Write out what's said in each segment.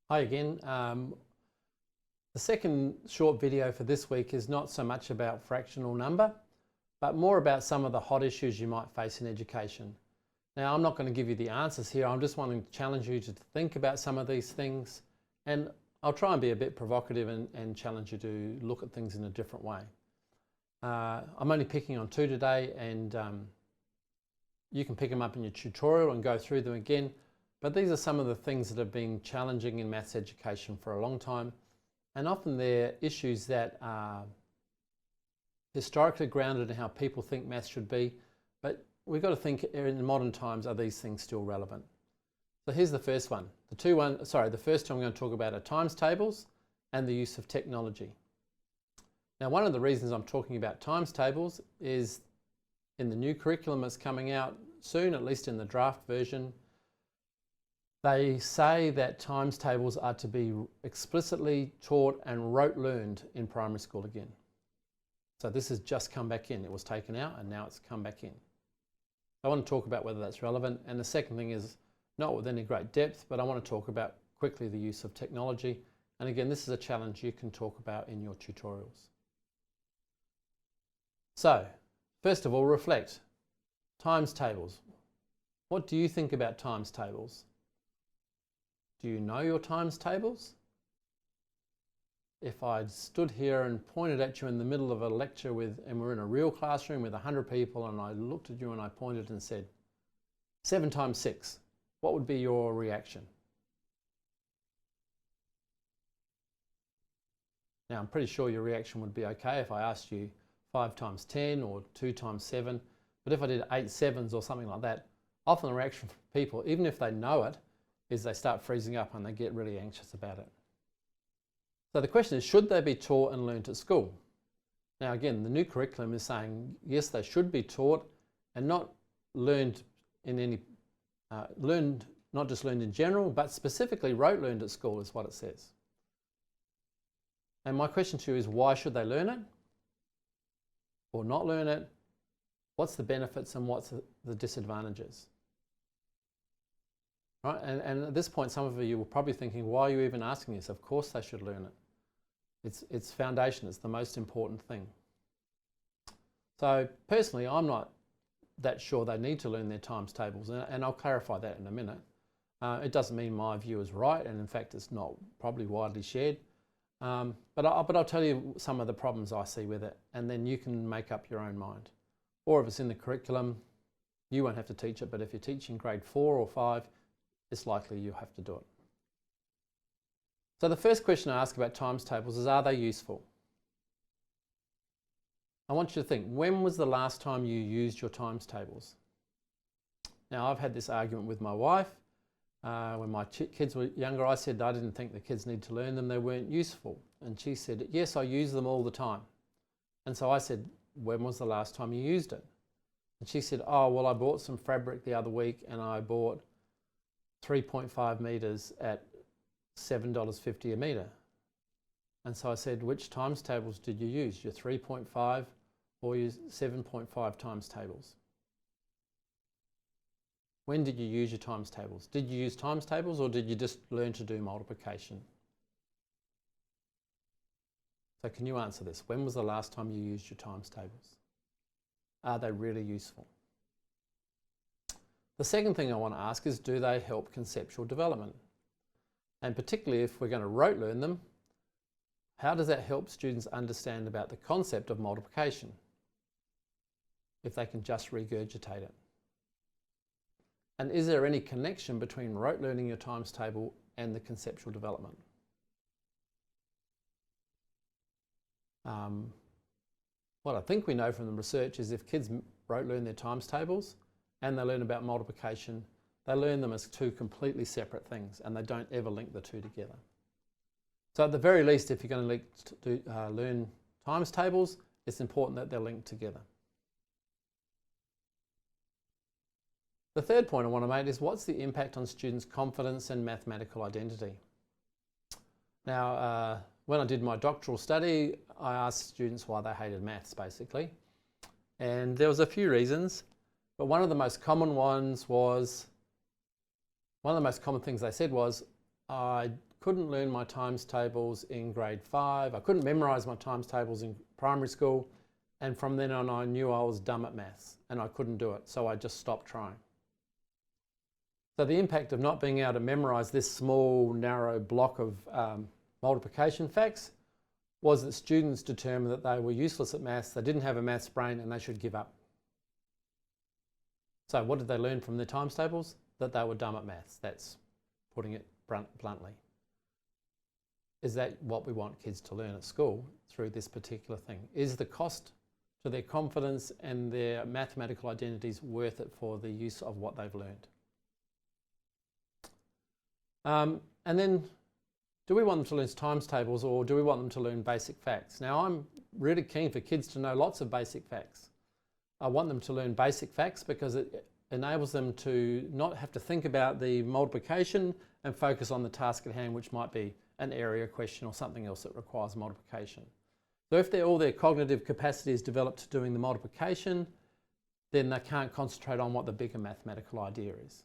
Hi again. The second short video for this week is not so much about fractional number, but more about some of the hot issues you might face in education. Now, I'm not going to give you the answers here. I'm just wanting to challenge you to think about some of these things, and I'll try and be a bit provocative and challenge you to look at things in a different way. I'm only picking on two today, and you can pick them up in your tutorial and go through them again. But these are some of the things that have been challenging in maths education for a long time, and often they're issues that are historically grounded in how people think maths should be, but we've got to think in modern times, are these things still relevant? So here's the first one. The first two I'm going to talk about are times tables and the use of technology. Now, one of the reasons I'm talking about times tables is in the new curriculum that's coming out soon, at least in the draft version, they say that times tables are to be explicitly taught and rote learned in primary school again. So this has just come back in. It was taken out and now it's come back in. I want to talk about whether that's relevant. And the second thing is, not with any great depth, but I want to talk about quickly the use of technology. And again, this is a challenge you can talk about in your tutorials. So, first of all, reflect. Times tables. What do you think about times tables? Do you know your times tables? If I'd stood here and pointed at you in the middle of a lecture and we're in a real classroom with 100 people, and I looked at you and I pointed and said, 7 times 6, what would be your reaction? Now, I'm pretty sure your reaction would be okay if I asked you 5 times 10 or 2 times 7, but if I did 8 sevens or something like that, often the reaction from people, even if they know it, is they start freezing up and they get really anxious about it. So the question is, should they be taught and learnt at school? Now again, the new curriculum is saying, yes, they should be taught and not learned in any, not just learned in general, but specifically rote learned at school is what it says. And my question to you is, why should they learn it or not learn it? What's the benefits and what's the disadvantages? Right? And at this point, some of you were probably thinking, why are you even asking this? Of course they should learn it. It's foundation, it's the most important thing. So personally, I'm not that sure they need to learn their times tables, and I'll clarify that in a minute. It doesn't mean my view is right, and in fact it's not probably widely shared. But I'll tell you some of the problems I see with it, and then you can make up your own mind. Or if it's in the curriculum, you won't have to teach it, but if you're teaching grade 4 or 5, it's likely you have to do it. So the first question I ask about times tables is, are they useful? I want you to think, when was the last time you used your times tables? Now, I've had this argument with my wife. When my kids were younger, I said I didn't think the kids need to learn them, they weren't useful. And she said, yes, I use them all the time. And so I said, when was the last time you used it? And she said, oh, well, I bought some fabric the other week and I bought 3.5 metres at $7.50 a metre. And so I said, which times tables did you use? Your 3.5 or your 7.5 times tables? When did you use your times tables? Did you use times tables or did you just learn to do multiplication? So can you answer this? When was the last time you used your times tables? Are they really useful? The second thing I want to ask is, do they help conceptual development? And particularly if we're going to rote learn them, how does that help students understand about the concept of multiplication if they can just regurgitate it? And is there any connection between rote learning your times table and the conceptual development? What I think we know from the research is if kids rote learn their times tables and they learn about multiplication, they learn them as two completely separate things and they don't ever link the two together. So at the very least, if you're going to learn times tables, it's important that they're linked together. The third point I want to make is, what's the impact on students' confidence and mathematical identity? Now, when I did my doctoral study, I asked students why they hated maths, basically. And there was a few reasons, but one of the most common things they said was, I couldn't learn my times tables in grade 5. I couldn't memorise my times tables in primary school. And from then on, I knew I was dumb at maths and I couldn't do it. So I just stopped trying. So the impact of not being able to memorise this small, narrow block of multiplication facts was that students determined that they were useless at maths, they didn't have a maths brain, and they should give up. So what did they learn from their times tables? That they were dumb at maths. That's putting it bluntly. Is that what we want kids to learn at school through this particular thing? Is the cost to their confidence and their mathematical identities worth it for the use of what they've learned? And then, do we want them to learn times tables, or do we want them to learn basic facts? Now, I'm really keen for kids to know lots of basic facts. I want them to learn basic facts because it enables them to not have to think about the multiplication and focus on the task at hand, which might be an area question or something else that requires multiplication. So if all their cognitive capacity is developed to doing the multiplication, then they can't concentrate on what the bigger mathematical idea is.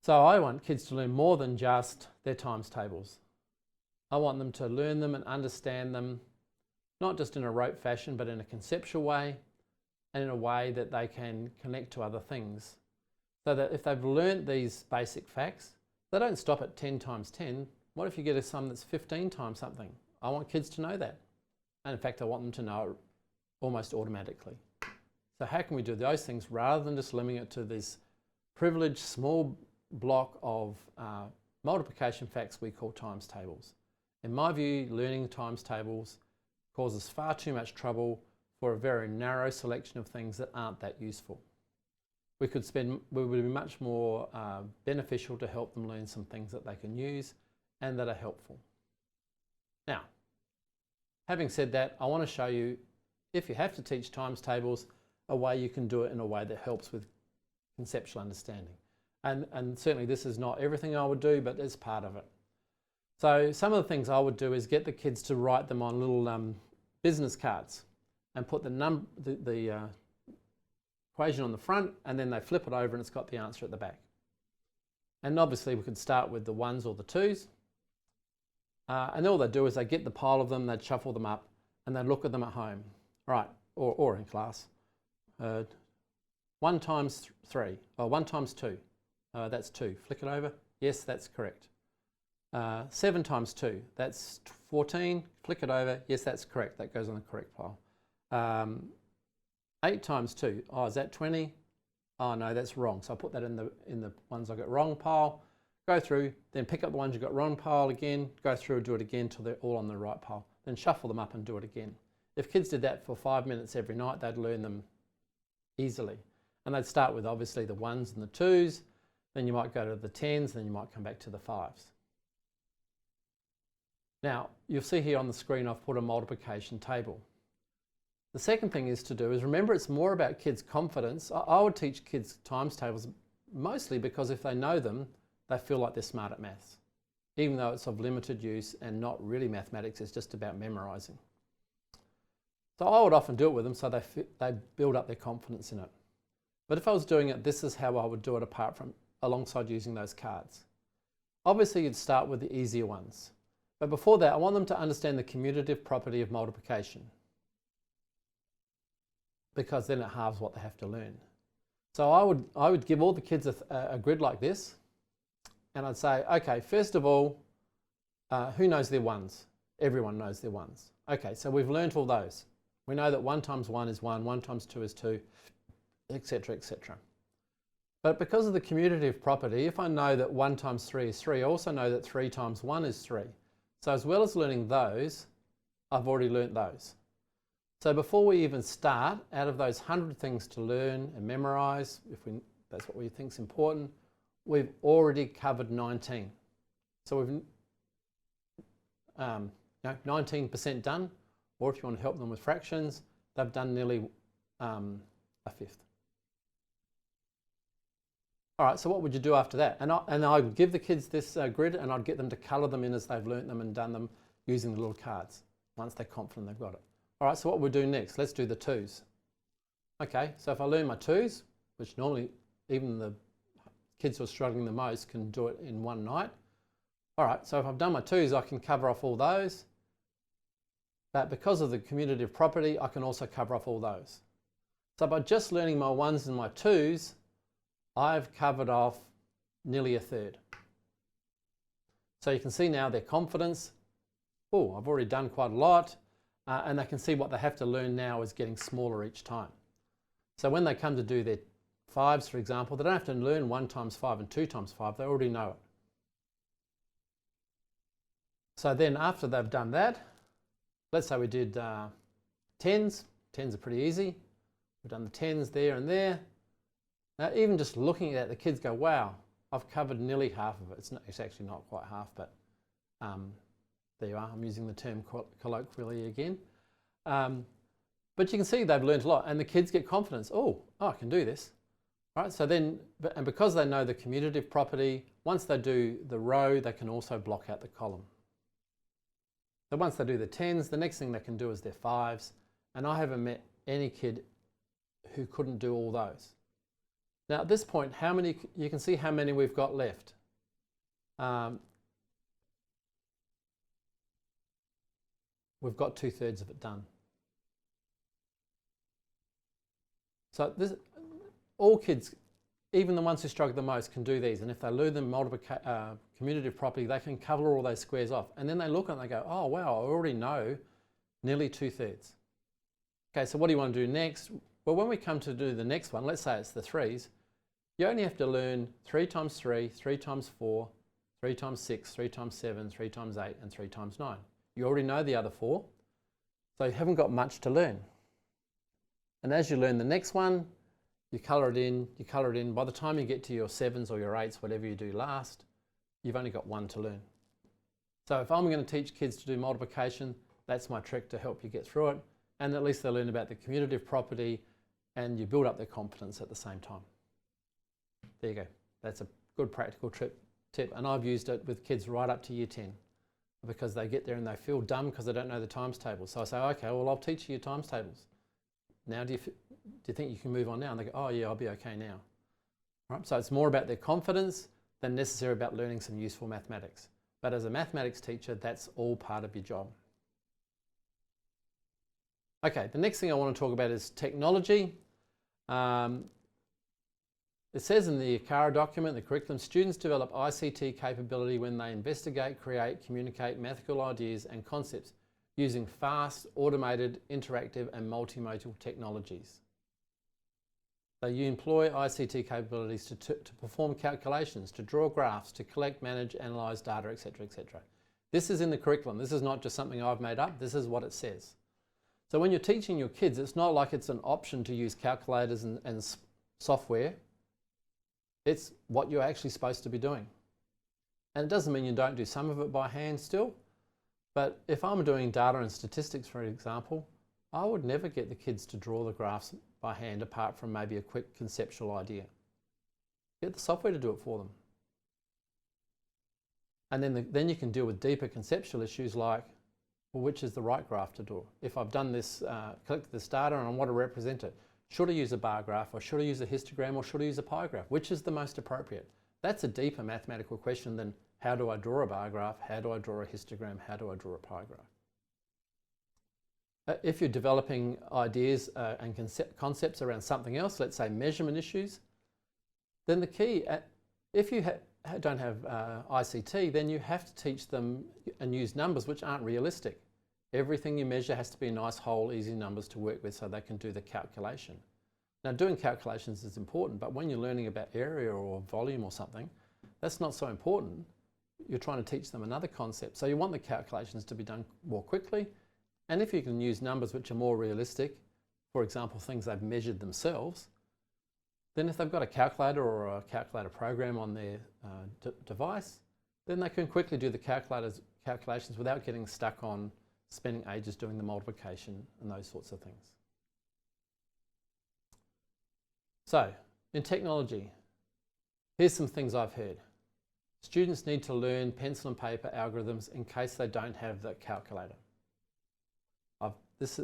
So I want kids to learn more than just their times tables. I want them to learn them and understand them, not just in a rote fashion, but in a conceptual way and in a way that they can connect to other things. So that if they've learnt these basic facts, they don't stop at 10 times 10. What if you get a sum that's 15 times something? I want kids to know that. And in fact, I want them to know it almost automatically. So how can we do those things rather than just limiting it to this privileged small block of multiplication facts we call times tables? In my view, learning times tables causes far too much trouble for a very narrow selection of things that aren't that useful. We would be much more beneficial to help them learn some things that they can use and that are helpful. Now, having said that, I want to show you, if you have to teach times tables, a way you can do it in a way that helps with conceptual understanding. And certainly this is not everything I would do, but it's part of it. So some of the things I would do is get the kids to write them on little business cards and put the equation on the front, and then they flip it over and it's got the answer at the back. And obviously we could start with the 1s or the 2s. And all they do is they get the pile of them, they'd shuffle them up, and they'd look at them at home, right, or in class. 1 times 3, or 1 times 2, that's 2. Flick it over, yes, that's correct. 7 times 2, that's 14. Flick it over, yes, that's correct. That goes on the correct pile. 8 times 2, oh, is that 20? Oh no, that's wrong. So I put that in the ones I got wrong pile. Go through, then pick up the ones you got wrong pile again, go through and do it again till they're all on the right pile. Then shuffle them up and do it again. If kids did that for 5 minutes every night, they'd learn them easily. And they'd start with obviously the 1s and the 2s, then you might go to the 10s, then you might come back to the 5s. Now, you'll see here on the screen I've put a multiplication table. The second thing is to do is remember it's more about kids' confidence. I would teach kids times tables mostly because if they know them, they feel like they're smart at maths, even though it's of limited use and not really mathematics, it's just about memorising. So I would often do it with them so they build up their confidence in it. But if I was doing it, this is how I would do it alongside using those cards. Obviously you'd start with the easier ones. But before that, I want them to understand the commutative property of multiplication, because then it halves what they have to learn. So I would give all the kids a grid like this, and I'd say, okay, first of all, who knows their 1s? Everyone knows their 1s. Okay, so we've learnt all those. We know that 1 times 1 is 1, 1 times 2 is 2, etc., etc. But because of the commutative property, if I know that 1 times 3 is 3, I also know that 3 times 1 is 3. So as well as learning those, I've already learnt those. So before we even start, out of those 100 things to learn and memorise, that's what we think is important, we've already covered 19. So we've 19% done, or if you want to help them with fractions, they've done nearly a fifth. All right, so what would you do after that? And I would give the kids this grid and I'd get them to colour them in as they've learnt them and done them using the little cards, once they're confident they've got it. All right, so what we'll do next, let's do the 2s. Okay, so if I learn my 2s, which normally even the kids who are struggling the most can do it in one night. All right, so if I've done my 2's, I can cover off all those. But because of the commutative property, I can also cover off all those. So by just learning my 1's and my 2's, I've covered off nearly a third. So you can see now their confidence. Oh, I've already done quite a lot. And they can see what they have to learn now is getting smaller each time. So when they come to do their 5's, for example, they don't have to learn 1 times 5 and 2 times 5. They already know it. So then after they've done that, let's say we did 10's. 10's are pretty easy. We've done the 10's there and there. Now, even just looking at it, the kids go, wow, I've covered nearly half of it. It's actually not quite half, but there you are. I'm using the term colloquially again. But you can see they've learned a lot, and the kids get confidence. Oh, I can do this. Right? So then, and because they know the commutative property, once they do the row, they can also block out the column. So once they do the 10's, the next thing they can do is their 5's. And I haven't met any kid who couldn't do all those. Now at this point, how many, you can see how many we've got left. We've got 2/3 of it done. So this, all kids, even the ones who struggle the most, can do these. And if they learn the commutative property, they can cover all those squares off. And then they look at it and they go, oh wow, I already know nearly 2/3. Okay, so what do you want to do next? Well, when we come to do the next one, let's say it's the 3's, you only have to learn 3 times 3, 3 times 4, 3 times 6, 3 times 7, 3 times 8, and 3 times 9. You already know the other 4, so you haven't got much to learn. And as you learn the next one, you colour it in, you colour it in. By the time you get to your 7's or your 8's, whatever you do last, you've only got 1 to learn. So if I'm going to teach kids to do multiplication, that's my trick to help you get through it. And at least they learn about the commutative property and you build up their confidence at the same time. There you go. That's a good practical tip. And I've used it with kids right up to year 10 because they get there and they feel dumb because they don't know the times table. So I say, okay, well, I'll teach you your times tables. Now, do you think you can move on now? And they go, oh yeah, I'll be okay now. Right? So it's more about their confidence than necessarily about learning some useful mathematics. But as a mathematics teacher, that's all part of your job. Okay, the next thing I want to talk about is technology. It says in the ACARA document, the curriculum, students develop ICT capability when they investigate, create, communicate mathematical ideas and concepts using fast, automated, interactive and multimodal technologies. So you employ ICT capabilities to perform calculations, to draw graphs, to collect, manage, analyse data, etc., etc. This is in the curriculum. This is not just something I've made up. This is what it says. So when you're teaching your kids, it's not like it's an option to use calculators and software. It's what you're actually supposed to be doing. And it doesn't mean you don't do some of it by hand still, but if I'm doing data and statistics, for example, I would never get the kids to draw the graphs by hand apart from maybe a quick conceptual idea. Get the software to do it for them. And then you can deal with deeper conceptual issues like, well, which is the right graph to draw? If I've done this, collected this data and I want to represent it, should I use a bar graph or should I use a histogram or should I use a pie graph? Which is the most appropriate? That's a deeper mathematical question than how do I draw a bar graph, how do I draw a histogram, how do I draw a pie graph? If you're developing ideas and concepts around something else, let's say measurement issues, then the key, if you don't have ICT, then you have to teach them and use numbers which aren't realistic. Everything you measure has to be nice, whole, easy numbers to work with so they can do the calculation. Now, doing calculations is important, but when you're learning about area or volume or something, that's not so important. You're trying to teach them another concept. So you want the calculations to be done more quickly. And if you can use numbers which are more realistic, for example, things they've measured themselves, then if they've got a calculator or a calculator program on their device, then they can quickly do the calculations without getting stuck on spending ages doing the multiplication and those sorts of things. So, in technology, here's some things I've heard. Students need to learn pencil and paper algorithms in case they don't have the calculator. This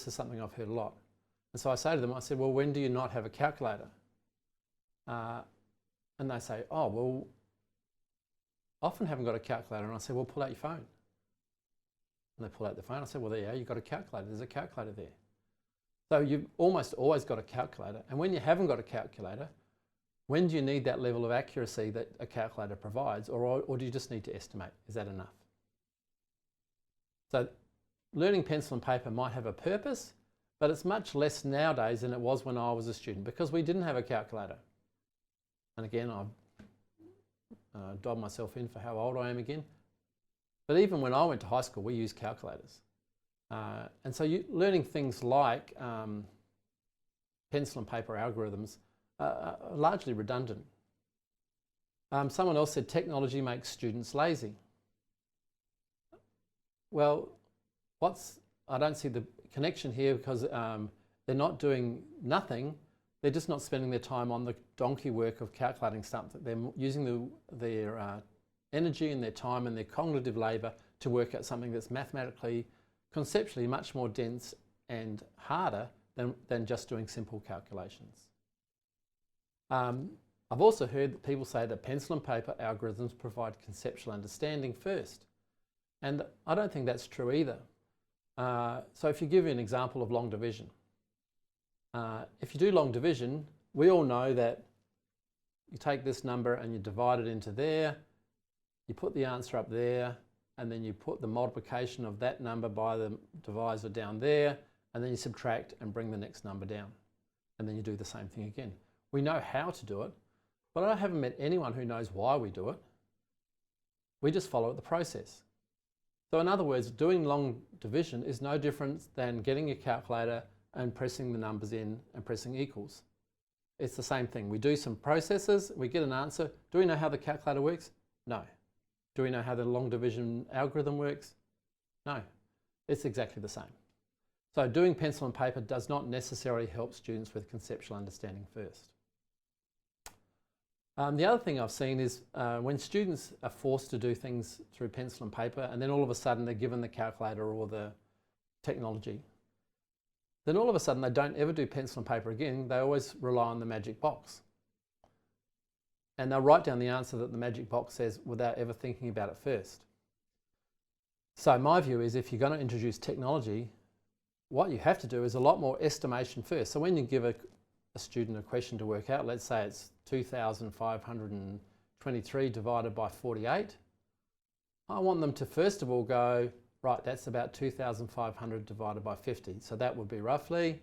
is something I've heard a lot. And so I say to them, I said, well, when do you not have a calculator? And they say, oh, well, often haven't got a calculator, and I say, well, pull out your phone. And they pull out their phone. I say, well, there you are, you've got a calculator. There's a calculator there. So you've almost always got a calculator. And when you haven't got a calculator, when do you need that level of accuracy that a calculator provides, or do you just need to estimate? Is that enough? So learning pencil and paper might have a purpose, but it's much less nowadays than it was when I was a student, because we didn't have a calculator. And again, I've dived myself in for how old I am again. But even when I went to high school, we used calculators. And so learning things like pencil and paper algorithms are largely redundant. Someone else said technology makes students lazy. Well, I don't see the connection here, because they're not doing nothing. They're just not spending their time on the donkey work of calculating something. They're using their energy and their time and their cognitive labour to work out something that's mathematically, conceptually much more dense and harder than just doing simple calculations. I've also heard that people say that pencil and paper algorithms provide conceptual understanding first. And I don't think that's true either. So if you give you an example of long division, if you do long division, we all know that you take this number and you divide it into there, you put the answer up there, and then you put the multiplication of that number by the divisor down there, and then you subtract and bring the next number down. And then you do the same thing again. We know how to do it, but I haven't met anyone who knows why we do it. We just follow the process. So in other words, doing long division is no different than getting your calculator and pressing the numbers in and pressing equals. It's the same thing. We do some processes, we get an answer. Do we know how the calculator works? No. Do we know how the long division algorithm works? No. It's exactly the same. So doing pencil and paper does not necessarily help students with conceptual understanding first. The other thing I've seen is when students are forced to do things through pencil and paper, and then all of a sudden they're given the calculator or the technology, then all of a sudden they don't ever do pencil and paper again. They always rely on the magic box. And they'll write down the answer that the magic box says without ever thinking about it first. So my view is, if you're going to introduce technology, what you have to do is a lot more estimation first. So when you give a student a question to work out, let's say it's 2,523 divided by 48, I want them to first of all go, right, that's about 2,500 divided by 50. So that would be roughly,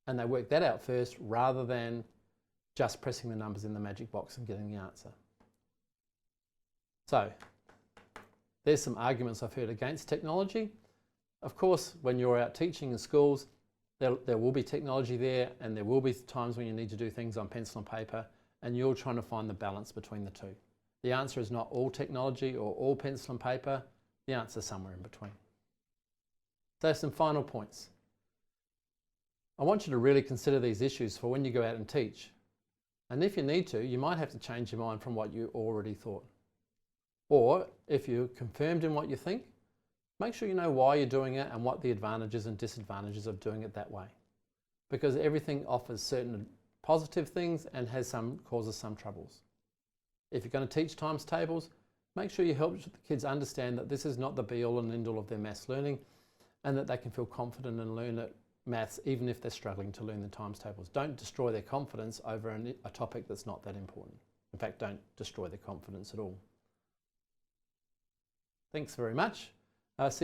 and they work that out first rather than just pressing the numbers in the magic box and getting the answer. So there's some arguments I've heard against technology. Of course, when you're out teaching in schools, there will be technology there, and there will be times when you need to do things on pencil and paper, and you're trying to find the balance between the two. The answer is not all technology or all pencil and paper. The answer is somewhere in between. So some final points. I want you to really consider these issues for when you go out and teach. And if you need to, you might have to change your mind from what you already thought. Or if you're confirmed in what you think, make sure you know why you're doing it and what the advantages and disadvantages of doing it that way. Because everything offers certain positive things and causes some troubles. If you're going to teach times tables, make sure you help the kids understand that this is not the be-all and end-all of their maths learning, and that they can feel confident and learn maths even if they're struggling to learn the times tables. Don't destroy their confidence over a topic that's not that important. In fact, don't destroy their confidence at all. Thanks very much. See